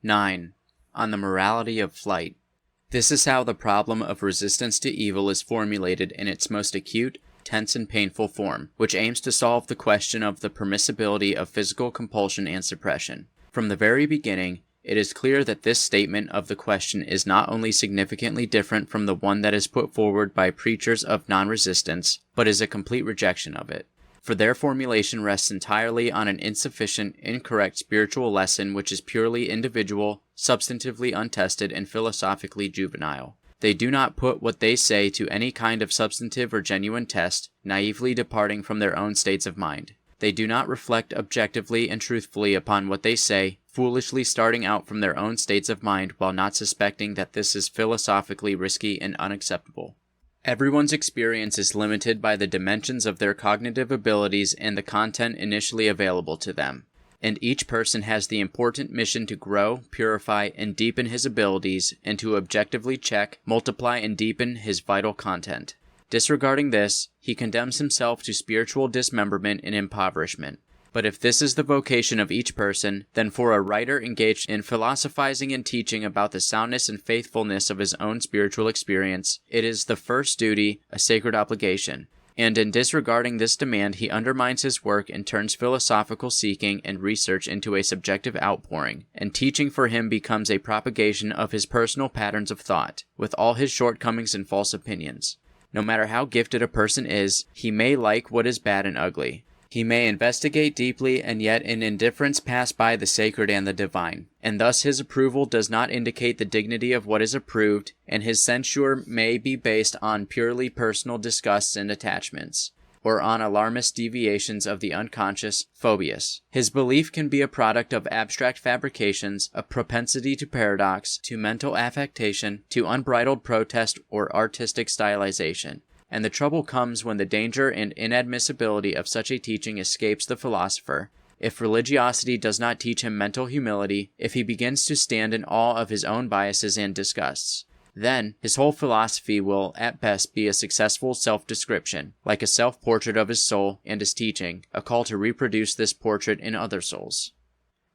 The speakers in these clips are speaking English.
9. On the morality of flight. This is how the problem of resistance to evil is formulated in its most acute, tense, and painful form, which aims to solve the question of the permissibility of physical compulsion and suppression. From the very beginning, it is clear that this statement of the question is not only significantly different from the one that is put forward by preachers of non-resistance, but is a complete rejection of it. For their formulation rests entirely on an insufficient, incorrect spiritual lesson which is purely individual, substantively untested, and philosophically juvenile. They do not put what they say to any kind of substantive or genuine test, naively departing from their own states of mind. They do not reflect objectively and truthfully upon what they say, foolishly starting out from their own states of mind while not suspecting that this is philosophically risky and unacceptable. Everyone's experience is limited by the dimensions of their cognitive abilities and the content initially available to them, and each person has the important mission to grow, purify, and deepen his abilities, and to objectively check, multiply, and deepen his vital content. Disregarding this, he condemns himself to spiritual dismemberment and impoverishment. But if this is the vocation of each person, then for a writer engaged in philosophizing and teaching about the soundness and faithfulness of his own spiritual experience, it is the first duty, a sacred obligation. And in disregarding this demand, he undermines his work and turns philosophical seeking and research into a subjective outpouring, and teaching for him becomes a propagation of his personal patterns of thought, with all his shortcomings and false opinions. No matter how gifted a person is, he may like what is bad and ugly. He may investigate deeply and yet in indifference pass by the sacred and the divine, and thus his approval does not indicate the dignity of what is approved, and his censure may be based on purely personal disgusts and attachments, or on alarmist deviations of the unconscious, phobias. His belief can be a product of abstract fabrications, a propensity to paradox, to mental affectation, to unbridled protest or artistic stylization. And the trouble comes when the danger and inadmissibility of such a teaching escapes the philosopher. If religiosity does not teach him mental humility, if he begins to stand in awe of his own biases and disgusts, then his whole philosophy will at best be a successful self-description, like a self-portrait of his soul and his teaching, a call to reproduce this portrait in other souls.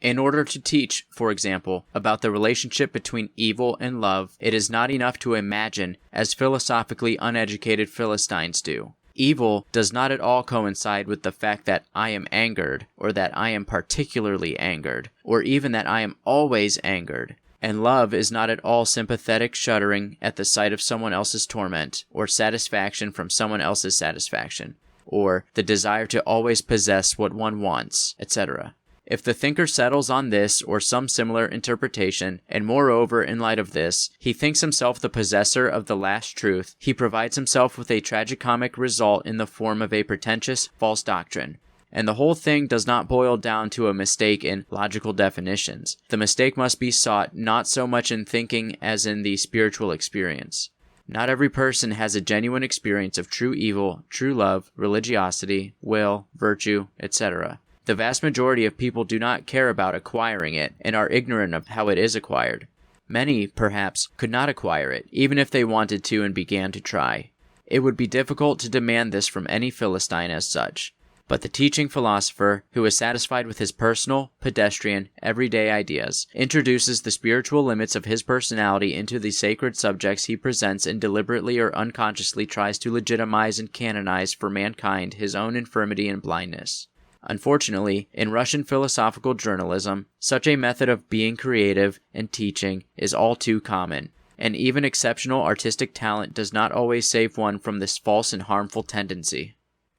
In order to teach, for example, about the relationship between evil and love, it is not enough to imagine, as philosophically uneducated Philistines do. Evil does not at all coincide with the fact that I am angered, or that I am particularly angered, or even that I am always angered. And love is not at all sympathetic shuddering at the sight of someone else's torment, or satisfaction from someone else's satisfaction, or the desire to always possess what one wants, etc. If the thinker settles on this or some similar interpretation, and moreover, in light of this, he thinks himself the possessor of the last truth, he provides himself with a tragicomic result in the form of a pretentious, false doctrine. And the whole thing does not boil down to a mistake in logical definitions. The mistake must be sought not so much in thinking as in the spiritual experience. Not every person has a genuine experience of true evil, true love, religiosity, will, virtue, etc. The vast majority of people do not care about acquiring it and are ignorant of how it is acquired. Many, perhaps, could not acquire it, even if they wanted to and began to try. It would be difficult to demand this from any Philistine as such. But the teaching philosopher, who is satisfied with his personal, pedestrian, everyday ideas, introduces the spiritual limits of his personality into the sacred subjects he presents and deliberately or unconsciously tries to legitimize and canonize for mankind his own infirmity and blindness. Unfortunately, in Russian philosophical journalism, such a method of being creative and teaching is all too common, and even exceptional artistic talent does not always save one from this false and harmful tendency.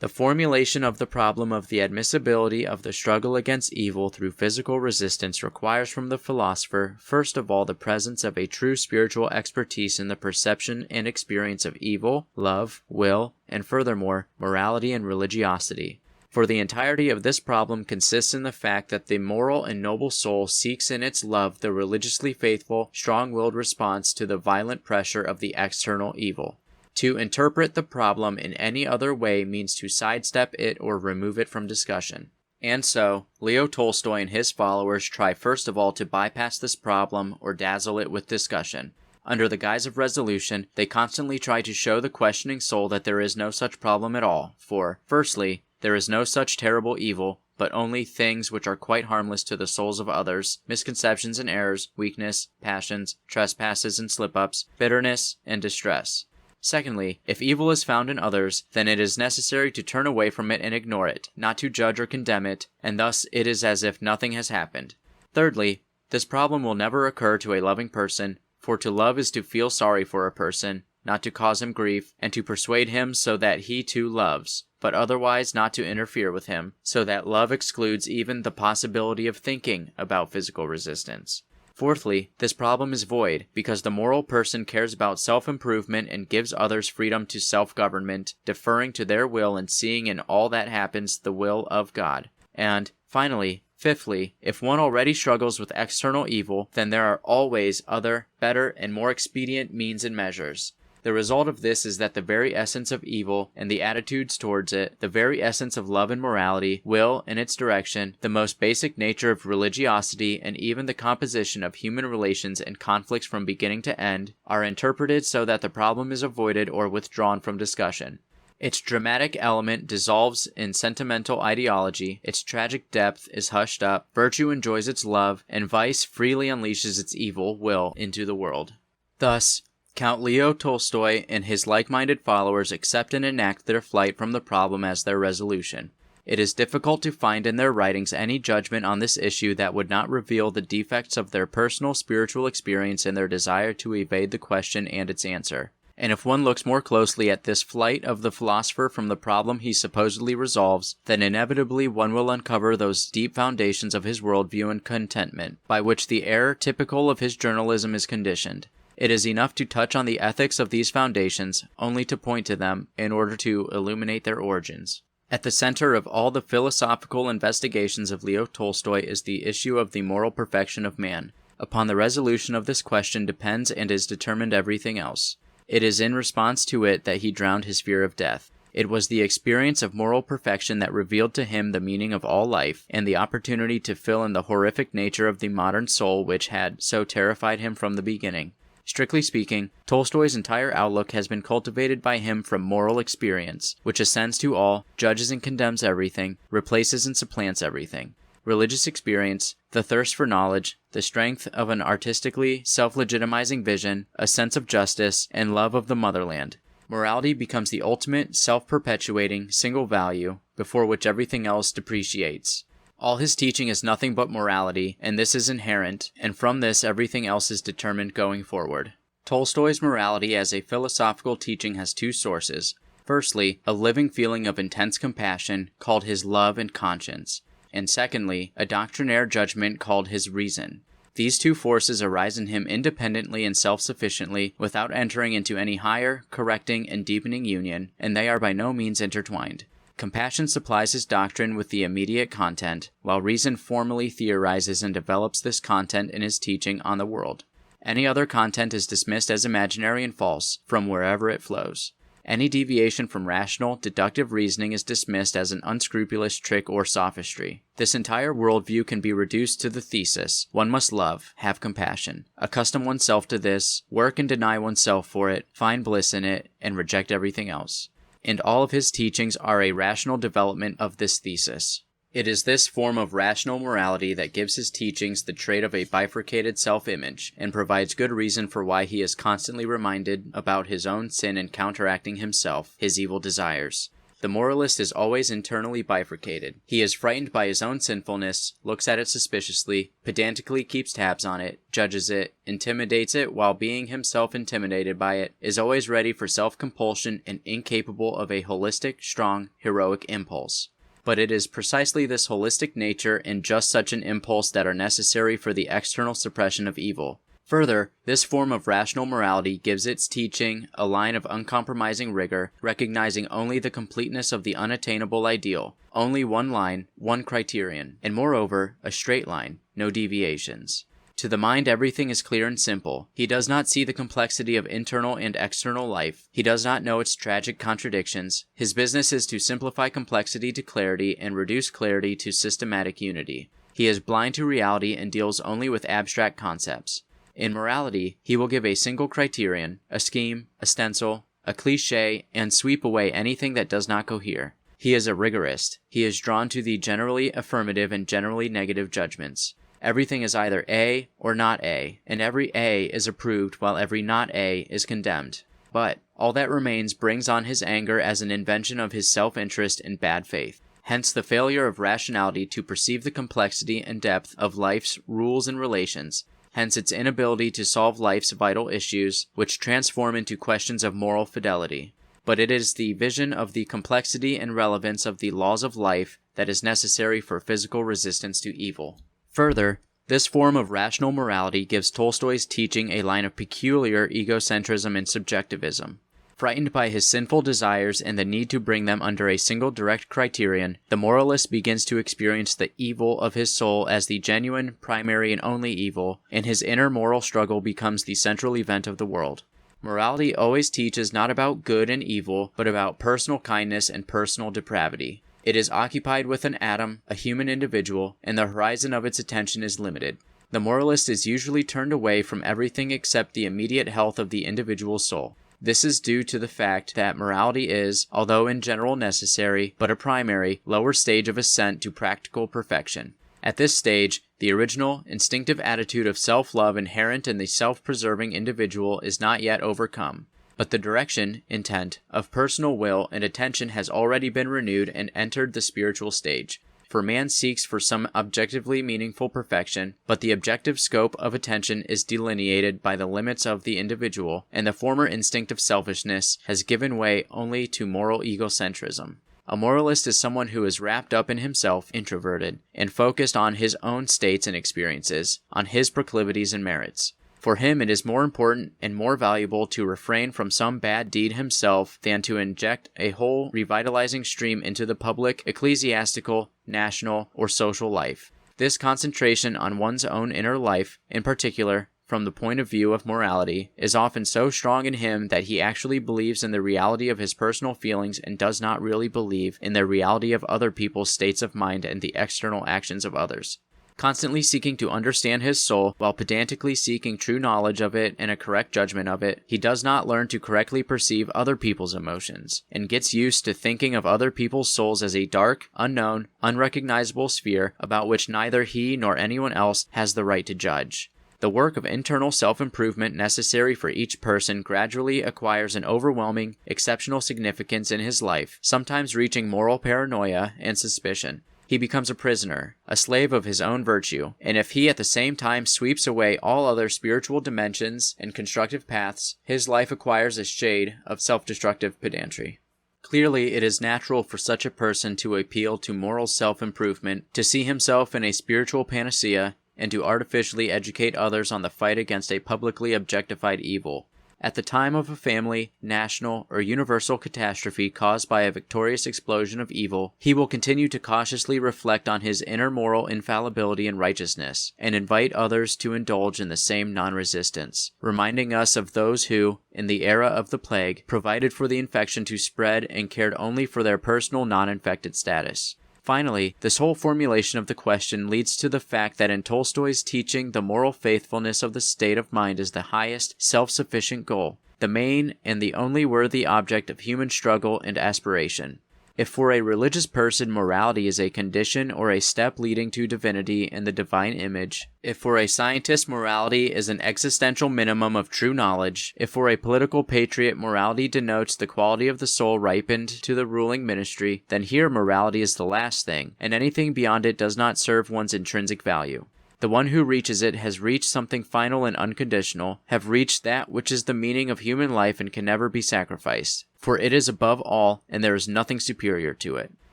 The formulation of the problem of the admissibility of the struggle against evil through physical resistance requires from the philosopher, first of all, the presence of a true spiritual expertise in the perception and experience of evil, love, will, and furthermore, morality and religiosity. For the entirety of this problem consists in the fact that the moral and noble soul seeks in its love the religiously faithful, strong-willed response to the violent pressure of the external evil. To interpret the problem in any other way means to sidestep it or remove it from discussion. And so, Leo Tolstoy and his followers try first of all to bypass this problem or dazzle it with discussion. Under the guise of resolution, they constantly try to show the questioning soul that there is no such problem at all, for, firstly, there is no such terrible evil, but only things which are quite harmless to the souls of others, misconceptions and errors, weakness, passions, trespasses and slip-ups, bitterness, and distress. Secondly, if evil is found in others, then it is necessary to turn away from it and ignore it, not to judge or condemn it, and thus it is as if nothing has happened. Thirdly, this problem will never occur to a loving person, for to love is to feel sorry for a person, not to cause him grief, and to persuade him so that he too loves, but otherwise not to interfere with him, so that love excludes even the possibility of thinking about physical resistance. Fourthly, this problem is void, because the moral person cares about self-improvement and gives others freedom to self-government, deferring to their will and seeing in all that happens the will of God. And, finally, fifthly, if one already struggles with external evil, then there are always other, better, and more expedient means and measures. The result of this is that the very essence of evil and the attitudes towards it, the very essence of love and morality, will, in its direction, the most basic nature of religiosity, and even the composition of human relations and conflicts from beginning to end, are interpreted so that the problem is avoided or withdrawn from discussion. Its dramatic element dissolves in sentimental ideology, its tragic depth is hushed up, virtue enjoys its love, and vice freely unleashes its evil will into the world. Thus, Count Leo Tolstoy and his like-minded followers accept and enact their flight from the problem as their resolution. It is difficult to find in their writings any judgment on this issue that would not reveal the defects of their personal spiritual experience and their desire to evade the question and its answer. And if one looks more closely at this flight of the philosopher from the problem he supposedly resolves, then inevitably one will uncover those deep foundations of his worldview and contentment, by which the error typical of his journalism is conditioned. It is enough to touch on the ethics of these foundations, only to point to them, in order to illuminate their origins. At the center of all the philosophical investigations of Leo Tolstoy is the issue of the moral perfection of man. Upon the resolution of this question depends and is determined everything else. It is in response to it that he drowned his fear of death. It was the experience of moral perfection that revealed to him the meaning of all life, and the opportunity to fill in the horrific nature of the modern soul which had so terrified him from the beginning. Strictly speaking, Tolstoy's entire outlook has been cultivated by him from moral experience, which ascends to all, judges and condemns everything, replaces and supplants everything. Religious experience, the thirst for knowledge, the strength of an artistically self-legitimizing vision, a sense of justice, and love of the motherland. Morality becomes the ultimate, self-perpetuating, single value, before which everything else depreciates. All his teaching is nothing but morality, and this is inherent, and from this everything else is determined going forward. Tolstoy's morality as a philosophical teaching has two sources. Firstly, a living feeling of intense compassion, called his love and conscience, and secondly, a doctrinaire judgment called his reason. These two forces arise in him independently and self-sufficiently, without entering into any higher, correcting, and deepening union, and they are by no means intertwined. Compassion supplies his doctrine with the immediate content, while reason formally theorizes and develops this content in his teaching on the world. Any other content is dismissed as imaginary and false, from wherever it flows. Any deviation from rational, deductive reasoning is dismissed as an unscrupulous trick or sophistry. This entire worldview can be reduced to the thesis: one must love, have compassion, accustom oneself to this, work and deny oneself for it, find bliss in it, and reject everything else. And all of his teachings are a rational development of this thesis. It is this form of rational morality that gives his teachings the trait of a bifurcated self-image, and provides good reason for why he is constantly reminded about his own sin in counteracting himself, his evil desires. The moralist is always internally bifurcated. He is frightened by his own sinfulness, looks at it suspiciously, pedantically keeps tabs on it, judges it, intimidates it while being himself intimidated by it, is always ready for self-compulsion and incapable of a holistic, strong, heroic impulse. But it is precisely this holistic nature and just such an impulse that are necessary for the external suppression of evil. Further, this form of rational morality gives its teaching a line of uncompromising rigor, recognizing only the completeness of the unattainable ideal, only one line, one criterion, and moreover, a straight line, no deviations. To the mind everything is clear and simple. He does not see the complexity of internal and external life. He does not know its tragic contradictions. His business is to simplify complexity to clarity and reduce clarity to systematic unity. He is blind to reality and deals only with abstract concepts. In morality, he will give a single criterion, a scheme, a stencil, a cliché, and sweep away anything that does not cohere. He is a rigorist. He is drawn to the generally affirmative and generally negative judgments. Everything is either A or not A, and every A is approved while every not A is condemned. But all that remains brings on his anger as an invention of his self-interest and bad faith. Hence the failure of rationality to perceive the complexity and depth of life's rules and relations. Hence its inability to solve life's vital issues, which transform into questions of moral fidelity. But it is the vision of the complexity and relevance of the laws of life that is necessary for physical resistance to evil. Further, this form of rational morality gives Tolstoy's teaching a line of peculiar egocentrism and subjectivism. Frightened by his sinful desires and the need to bring them under a single direct criterion, the moralist begins to experience the evil of his soul as the genuine, primary, and only evil, and his inner moral struggle becomes the central event of the world. Morality always teaches not about good and evil, but about personal kindness and personal depravity. It is occupied with an atom, a human individual, and the horizon of its attention is limited. The moralist is usually turned away from everything except the immediate health of the individual soul. This is due to the fact that morality is, although in general necessary, but a primary, lower stage of ascent to practical perfection. At this stage, the original, instinctive attitude of self-love inherent in the self-preserving individual is not yet overcome. But the direction, intent, of personal will and attention has already been renewed and entered the spiritual stage. For man seeks for some objectively meaningful perfection, but the objective scope of attention is delineated by the limits of the individual, and the former instinct of selfishness has given way only to moral egocentrism. A moralist is someone who is wrapped up in himself, introverted, and focused on his own states and experiences, on his proclivities and merits. For him it is more important and more valuable to refrain from some bad deed himself than to inject a whole revitalizing stream into the public, ecclesiastical, national, or social life. This concentration on one's own inner life, in particular, from the point of view of morality, is often so strong in him that he actually believes in the reality of his personal feelings and does not really believe in the reality of other people's states of mind and the external actions of others. Constantly seeking to understand his soul, while pedantically seeking true knowledge of it and a correct judgment of it, he does not learn to correctly perceive other people's emotions, and gets used to thinking of other people's souls as a dark, unknown, unrecognizable sphere about which neither he nor anyone else has the right to judge. The work of internal self-improvement necessary for each person gradually acquires an overwhelming, exceptional significance in his life, sometimes reaching moral paranoia and suspicion. He becomes a prisoner, a slave of his own virtue, and if he at the same time sweeps away all other spiritual dimensions and constructive paths, his life acquires a shade of self-destructive pedantry. Clearly, it is natural for such a person to appeal to moral self-improvement, to see himself in a spiritual panacea, and to artificially educate others on the fight against a publicly objectified evil. At the time of a family, national, or universal catastrophe caused by a victorious explosion of evil, he will continue to cautiously reflect on his inner moral infallibility and righteousness, and invite others to indulge in the same non-resistance, reminding us of those who, in the era of the plague, provided for the infection to spread and cared only for their personal non-infected status. Finally, this whole formulation of the question leads to the fact that in Tolstoy's teaching, the moral faithfulness of the state of mind is the highest, self-sufficient goal, the main and the only worthy object of human struggle and aspiration. If for a religious person morality is a condition or a step leading to divinity and the divine image, if for a scientist morality is an existential minimum of true knowledge, if for a political patriot morality denotes the quality of the soul ripened to the ruling ministry, then here morality is the last thing, and anything beyond it does not serve one's intrinsic value. The one who reaches it has reached something final and unconditional, have reached that which is the meaning of human life and can never be sacrificed, for it is above all, and there is nothing superior to it.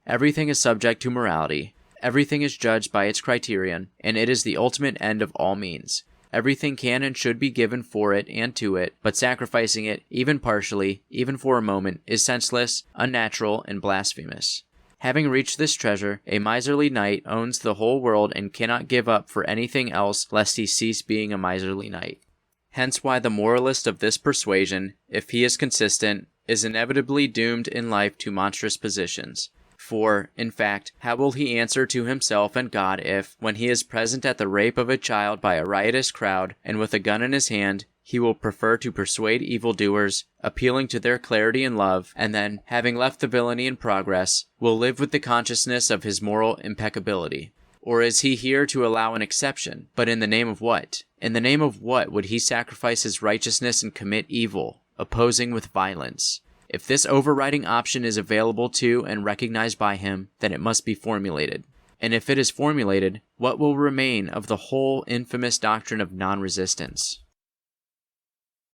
Everything is subject to morality, everything is judged by its criterion, and it is the ultimate end of all means. Everything can and should be given for it and to it, but sacrificing it, even partially, even for a moment, is senseless, unnatural, and blasphemous. Having reached this treasure, a miserly knight owns the whole world and cannot give up for anything else lest he cease being a miserly knight. Hence why the moralist of this persuasion, if he is consistent, is inevitably doomed in life to monstrous positions. For, in fact, how will he answer to himself and God if, when he is present at the rape of a child by a riotous crowd, and with a gun in his hand, he will prefer to persuade evildoers, appealing to their clarity and love, and then, having left the villainy in progress, will live with the consciousness of his moral impeccability? Or is he here to allow an exception? But in the name of what? In the name of what would he sacrifice his righteousness and commit evil, opposing with violence? If this overriding option is available to and recognized by him, then it must be formulated. And if it is formulated, what will remain of the whole infamous doctrine of non-resistance?